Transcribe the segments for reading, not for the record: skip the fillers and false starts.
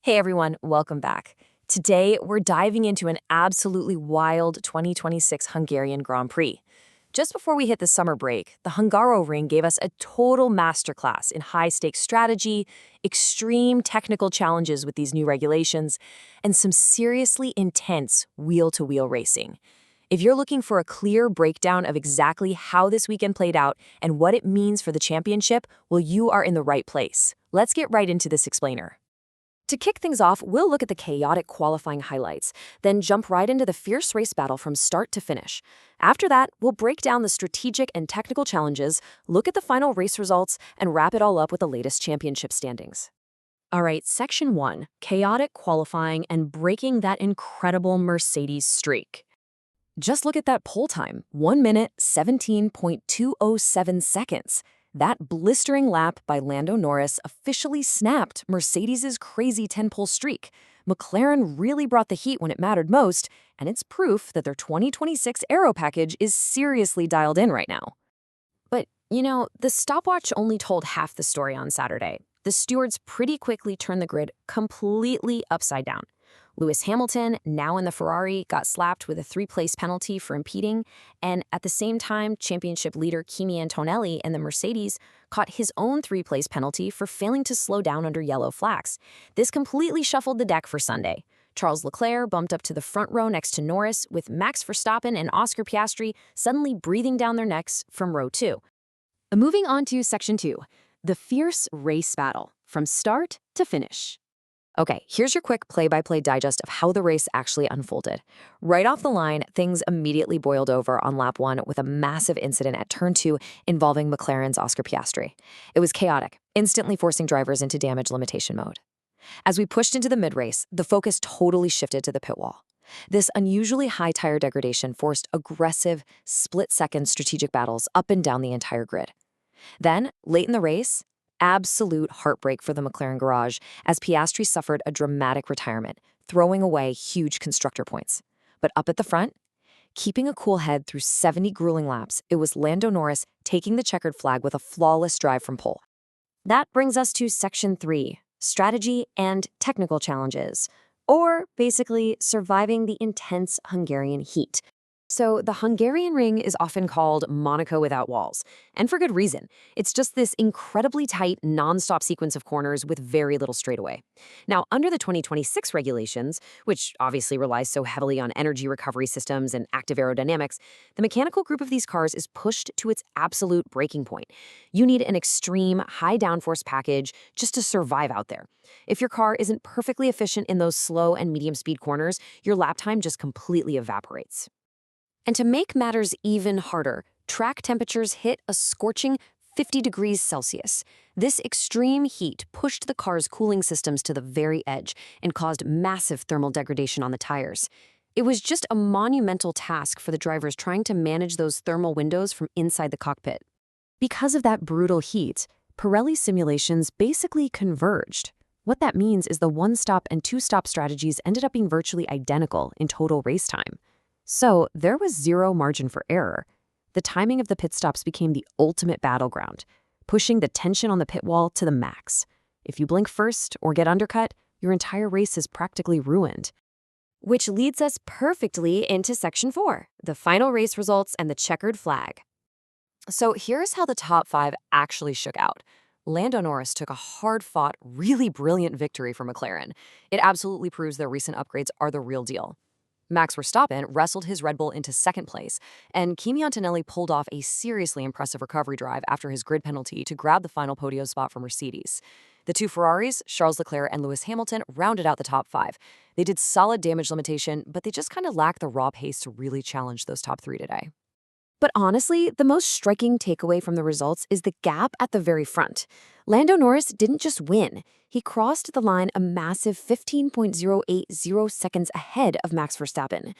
Hey everyone, welcome back. Today, we're diving into an absolutely wild 2026 Hungarian Grand Prix. Just before we hit the summer break, the Hungaroring gave us a total masterclass in high-stakes strategy, extreme technical challenges with these new regulations, and some seriously intense wheel-to-wheel racing. If you're looking for a clear breakdown of exactly how this weekend played out and what it means for the championship, well, you are in the right place. Let's get right into this explainer. To kick things off, we'll look at the chaotic qualifying highlights, then jump right into the fierce race battle from start to finish. After that, we'll break down the strategic and technical challenges, look at the final race results, and wrap it all up with the latest championship standings. All right, Section 1, chaotic qualifying and breaking that incredible Mercedes streak. Just look at that pole time, 1 minute, 17.207 seconds. That blistering lap by Lando Norris officially snapped Mercedes' crazy 10-pole streak. McLaren really brought the heat when it mattered most, and it's proof that their 2026 aero package is seriously dialed in right now. But, the stopwatch only told half the story on Saturday. The stewards pretty quickly turned the grid completely upside down. Lewis Hamilton, now in the Ferrari, got slapped with a 3-place penalty for impeding, and at the same time, championship leader Kimi Antonelli in the Mercedes caught his own 3-place penalty for failing to slow down under yellow flags. This completely shuffled the deck for Sunday. Charles Leclerc bumped up to the front row next to Norris, with Max Verstappen and Oscar Piastri suddenly breathing down their necks from row 2. Moving on to Section 2, the fierce race battle, from start to finish. Okay, here's your quick play-by-play digest of how the race actually unfolded. Right off the line, things immediately boiled over on lap 1 with a massive incident at turn 2 involving McLaren's Oscar Piastri. It was chaotic, instantly forcing drivers into damage limitation mode. As we pushed into the mid-race, the focus totally shifted to the pit wall. This unusually high tire degradation forced aggressive, split-second strategic battles up and down the entire grid. Then, late in the race, absolute heartbreak for the McLaren garage as Piastri suffered a dramatic retirement, throwing away huge constructor points. But up at the front, keeping a cool head through 70 grueling laps, it was Lando Norris taking the checkered flag with a flawless drive from pole. That brings us to Section 3, strategy and technical challenges, or basically surviving the intense Hungarian heat. So the Hungarian ring is often called Monaco without walls, and for good reason. It's just this incredibly tight, non-stop sequence of corners with very little straightaway. Now, under the 2026 regulations, which obviously relies so heavily on energy recovery systems and active aerodynamics, the mechanical group of these cars is pushed to its absolute breaking point. You need an extreme, high downforce package just to survive out there. If your car isn't perfectly efficient in those slow and medium speed corners, your lap time just completely evaporates. And to make matters even harder, track temperatures hit a scorching 50 degrees Celsius. This extreme heat pushed the car's cooling systems to the very edge and caused massive thermal degradation on the tires. It was just a monumental task for the drivers trying to manage those thermal windows from inside the cockpit. Because of that brutal heat, Pirelli simulations basically converged. What that means is the one-stop and two-stop strategies ended up being virtually identical in total race time. So there was zero margin for error. The timing of the pit stops became the ultimate battleground, pushing the tension on the pit wall to the max. If you blink first or get undercut, your entire race is practically ruined. Which leads us perfectly into Section 4, the final race results and the checkered flag. So here's how the top 5 actually shook out. Lando Norris took a hard-fought, really brilliant victory for McLaren. It absolutely proves their recent upgrades are the real deal. Max Verstappen wrestled his Red Bull into second place, and Kimi Antonelli pulled off a seriously impressive recovery drive after his grid penalty to grab the final podium spot for Mercedes. The two Ferraris, Charles Leclerc and Lewis Hamilton, rounded out the top 5. They did solid damage limitation, but they just kind of lacked the raw pace to really challenge those top 3 today. But honestly, the most striking takeaway from the results is the gap at the very front. Lando Norris didn't just win. He crossed the line a massive 15.080 seconds ahead of Max Verstappen.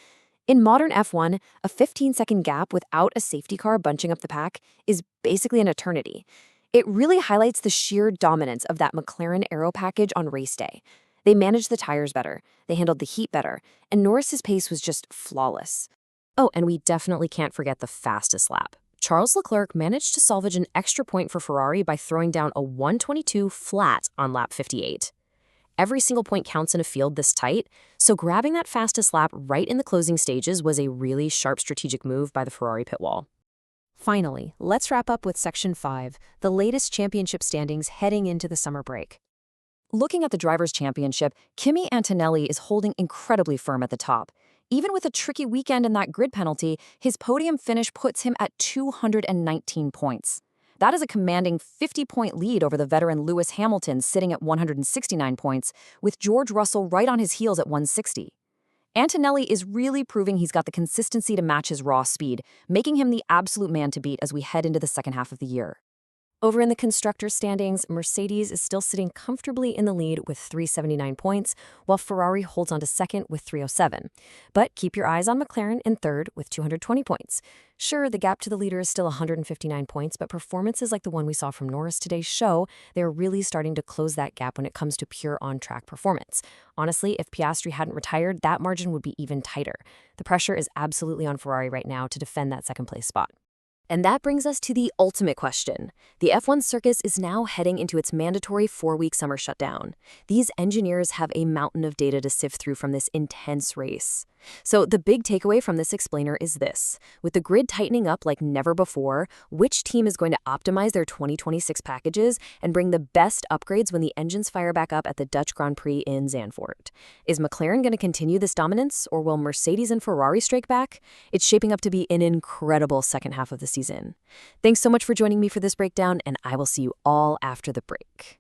In modern F1, a 15-second gap without a safety car bunching up the pack is basically an eternity. It really highlights the sheer dominance of that McLaren aero package on race day. They managed the tires better, they handled the heat better, and Norris's pace was just flawless. Oh, and we definitely can't forget the fastest lap. Charles Leclerc managed to salvage an extra point for Ferrari by throwing down a 1:22 flat on lap 58. Every single point counts in a field this tight, so grabbing that fastest lap right in the closing stages was a really sharp strategic move by the Ferrari pit wall. Finally, let's wrap up with Section 5, the latest championship standings heading into the summer break. Looking at the Drivers' Championship, Kimi Antonelli is holding incredibly firm at the top. Even with a tricky weekend and that grid penalty, his podium finish puts him at 219 points. That is a commanding 50-point lead over the veteran Lewis Hamilton sitting at 169 points, with George Russell right on his heels at 160. Antonelli is really proving he's got the consistency to match his raw speed, making him the absolute man to beat as we head into the second half of the year. Over in the constructor standings, Mercedes is still sitting comfortably in the lead with 379 points, while Ferrari holds on to second with 307. But keep your eyes on McLaren in third with 220 points. Sure, the gap to the leader is still 159 points, but performances like the one we saw from Norris today show they're really starting to close that gap when it comes to pure on-track performance. Honestly, if Piastri hadn't retired, that margin would be even tighter. The pressure is absolutely on Ferrari right now to defend that second-place spot. And that brings us to the ultimate question. The F1 circus is now heading into its mandatory 4-week summer shutdown. These engineers have a mountain of data to sift through from this intense race. So the big takeaway from this explainer is this. With the grid tightening up like never before, which team is going to optimize their 2026 packages and bring the best upgrades when the engines fire back up at the Dutch Grand Prix in Zandvoort? Is McLaren going to continue this dominance, or will Mercedes and Ferrari strike back? It's shaping up to be an incredible second half of the season. Thanks so much for joining me for this breakdown, and I will see you all after the break.